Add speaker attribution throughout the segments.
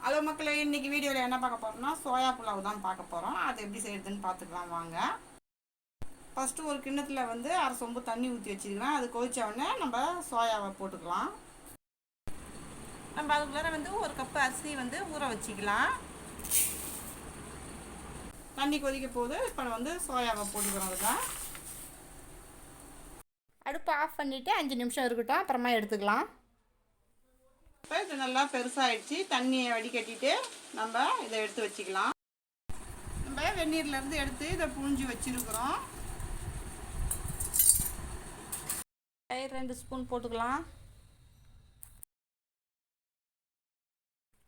Speaker 1: Hello மக்களே, இன்றைக்கி வீடியோவில் என்ன பார்க்க போகிறோம்னா சோயா புலாவ் தான் பார்க்க போகிறோம். அது எப்படி செய்யறதுன்னு பார்த்துக்கலாம் வாங்க. ஃபஸ்ட்டு ஒரு கிண்ணத்தில் வந்து அரை சொம்பு தண்ணி ஊற்றி வச்சுருக்கிறேன். அது கொதிச்ச உடனே நம்ம சோயாவை போட்டுக்கலாம். நம்ம அதுக்குள்ளே வந்து ஒரு கப்பு அரிசி வந்து ஊற வச்சுக்கலாம். தண்ணி கொதிக்க போது இப்போ வந்து சோயாவை போட்டுக்கிறோம். அதுதான் அடுப்பை ஆஃப் பண்ணிவிட்டு 5 நிமிஷம் இருக்கட்டும், அப்புறமா எடுத்துக்கலாம். இப்போ இது நல்லா பெருசாகிடுச்சு. தண்ணியை வடிகட்டிட்டு நம்ம இதை எடுத்து வச்சுக்கலாம். நம்ம வெந்நீர்லேருந்து எடுத்து இதை புழிஞ்சு வச்சுருக்குறோம். 2 ஸ்பூன் போட்டுக்கலாம்.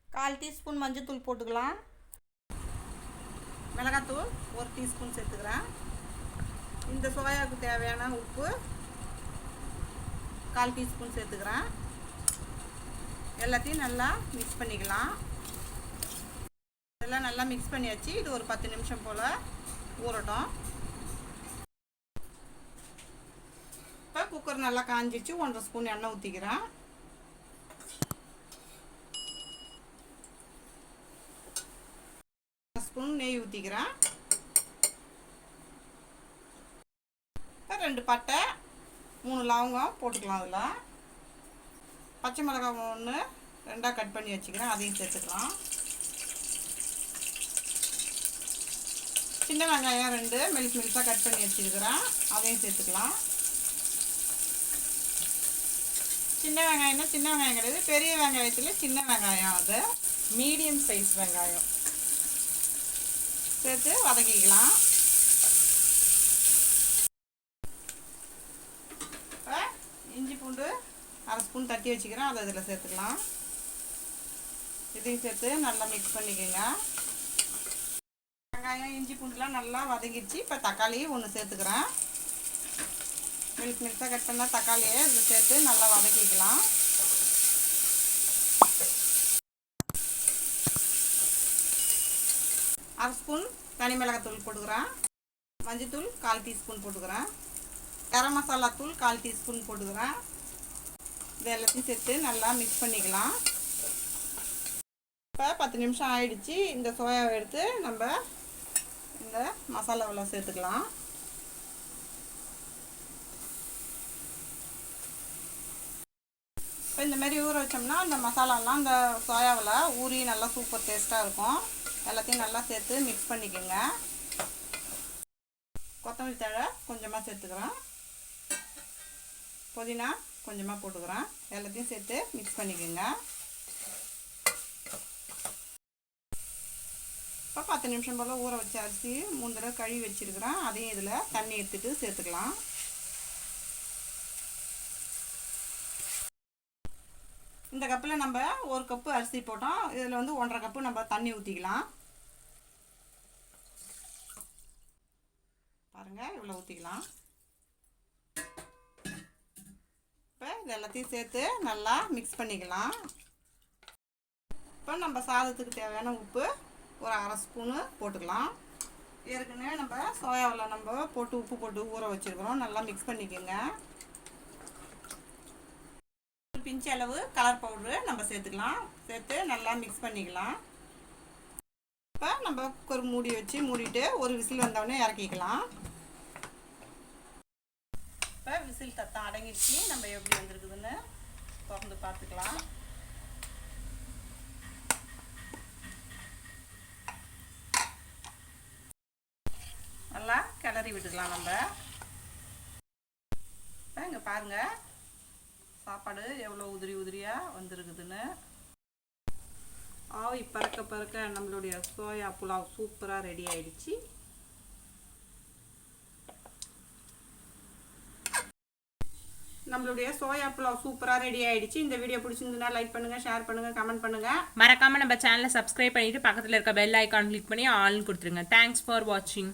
Speaker 1: 1/4 டீஸ்பூன் மஞ்சள் போட்டுக்கலாம். மிளகாத்தூள் 1 டீஸ்பூன் சேர்த்துக்கிறேன். இந்த சோயாவுக்கு தேவையான உப்பு 1/4 டீஸ்பூன் சேர்த்துக்கிறேன். எல்லாத்தையும் நல்லா மிக்ஸ் பண்ணிக்கலாம். இதெல்லாம் நல்லா மிக்ஸ் பண்ணியாச்சு. இது ஒரு 10 நிமிஷம் போல் ஊறட்டும். இப்போ குக்கர் நல்லா காஞ்சிச்சு. 1.5 ஸ்பூன் எண்ணெய் ஊற்றிக்கிறேன். ஸ்பூன் நெய் ஊற்றிக்கிறேன். 2 பட்டை 3 லவங்கம் போட்டுக்கலாம். அதில் பச்சை மிளகாய் 1 2 கட் பண்ணி வச்சுக்கிறேன். அதையும் சேர்த்துக்கலாம். சின்ன வெங்காயம் 2 மெலிசாக கட் பண்ணி வச்சுருக்கிறேன். அதையும் சேர்த்துக்கலாம். சின்ன வெங்காயம்னா சின்ன வெங்காயம் கிடையாது, பெரிய வெங்காயத்தில் சின்ன வெங்காயம், அது மீடியம் சைஸ் வெங்காயம் சேர்த்து வதக்கிக்கலாம். இப்போ இஞ்சி பூண்டு 1/2 ஸ்பூன் தட்டி வச்சுக்கிறேன். அதை இதில் சேர்த்துக்கலாம். இதையும் சேர்த்து நல்லா மிக்ஸ் பண்ணிக்கோங்க. வெங்காயம் இஞ்சி பூண்டுலாம் நல்லா வதங்கிடுச்சு. இப்போ தக்காளி 1 சேர்த்துக்கிறேன். மெலிசாக கட் பண்ணால் தக்காளியை இதில் சேர்த்து நல்லா வதக்கிக்கலாம். அரை ஸ்பூன் தனி மிளகாத்தூள் போட்டுக்கிறேன். மஞ்சத்தூள் 1/4 டீஸ்பூன் போட்டுக்கிறேன். கரம் மசாலா தூள் 1/4 டீஸ்பூன் போட்டுக்கிறேன். இது எல்லாத்தையும் சேர்த்து நல்லா மிக்ஸ் பண்ணிக்கலாம். இப்போ 10 நிமிஷம் ஆயிடுச்சு. இந்த சோயாவை எடுத்து நம்ம இந்த மசாலாவில் சேர்த்துக்கலாம். இப்போ இந்தமாரி ஊற வச்சோம்னா அந்த மசாலாலாம் அந்த சோயாவில் ஊறி நல்லா சூப்பர் டேஸ்ட்டாக இருக்கும். எல்லாத்தையும் நல்லா சேர்த்து மிக்ஸ் பண்ணிக்கோங்க. கொத்தமல்லி தழை கொஞ்சமாக சேர்த்துக்கிறேன். புதினா கொஞ்சமாக போட்டுக்கிறேன். எல்லாத்தையும் சேர்த்து மிக்ஸ் பண்ணிக்கோங்க. இப்போ 10 நிமிஷம் போல் ஊற வச்ச அரிசி 3 தடவை கழுவி வச்சுருக்கிறேன். அதையும் இதில் தண்ணி எடுத்துகிட்டு சேர்த்துக்கலாம். இந்த கப்பில் நம்ம 1 கப்பு அரிசி போட்டோம். இதில் வந்து 1.5 கப்பு நம்ம தண்ணி ஊற்றிக்கலாம். பாருங்கள், இவ்வளோ ஊற்றிக்கலாம். இப்போ இது எல்லாத்தையும் சேர்த்து நல்லா மிக்ஸ் பண்ணிக்கலாம். இப்போ நம்ம சாதத்துக்கு தேவையான உப்பு ஒரு 1/2 ஸ்பூனு போட்டுக்கலாம். ஏற்கனவே நம்ம சோயாவில் நம்ம உப்பு போட்டு ஊற வச்சுருக்கிறோம். நல்லா மிக்ஸ் பண்ணிக்கோங்க. ஒரு பிஞ்சு அளவு கலர் பவுட்ரு நம்ம சேர்த்துக்கலாம். சேர்த்து நல்லா மிக்ஸ் பண்ணிக்கலாம். இப்போ நம்ம குக்கர் மூடி வச்சு மூடிட்டு ஒரு விசில் வந்தோடனே இறக்கிக்கலாம். இப்போ விசில் தத்தம் அடங்கிடுச்சு. நம்ம எப்படி வந்திருக்குதுன்னு திறந்து பார்த்துக்கலாம். நல்லா கிளறி விட்டுக்கலாம். நம்ம இப்போ இங்கே பாருங்கள், சாப்பாடு எவ்வளோ உதிரி உதிரியாக வந்திருக்குதுன்னு. ஆவி பறக்க பறக்க நம்மளுடைய சோயா புலாவ் சூப்பராக ரெடி ஆயிடுச்சு. நம்மளுடைய சோயா புலாவ் சூப்பராக ரெடி ஆயிடுச்சு. இந்த வீடியோ பிடிச்சிருந்ததுன்னா லைக் பண்ணுங்கள், ஷேர் பண்ணுங்கள், கமெண்ட் பண்ணுங்கள்.
Speaker 2: மறக்காமல் நம்ம சேனலை சப்ஸ்கிரைப் பண்ணிவிட்டு பக்கத்தில் இருக்க பெல் ஐக்கான் கிளிக் பண்ணி ஆல்னு கொடுத்துருங்க. தேங்க்ஸ் ஃபார் வாட்சிங்.